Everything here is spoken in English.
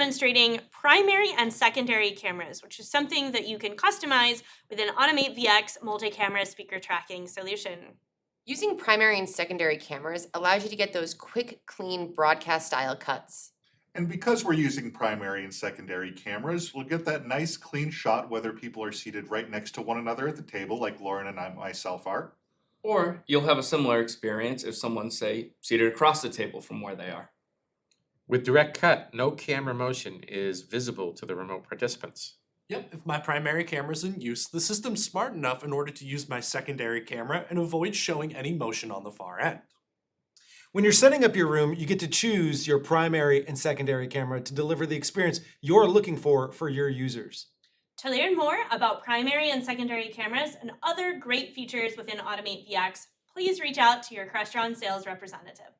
demonstrating primary and secondary cameras, which is something that you can customize with an Automate VX multi-camera speaker tracking solution. Using primary and secondary cameras allows you to get those quick, clean broadcast-style cuts. And because we're using primary and secondary cameras, we'll get that nice clean shot whether people are seated right next to one another at the table like Lauren and myself are. Or you'll have a similar experience if someone's, say, seated across the table from where they are. With direct cut, no camera motion is visible to the remote participants. Yep, if my primary camera's in use, the system's smart enough in order to use my secondary camera and avoid showing any motion on the far end. When you're setting up your room, you get to choose your primary and secondary camera to deliver the experience you're looking for your users. To learn more about primary and secondary cameras and other great features within Automate VX, please reach out to your Crestron sales representative.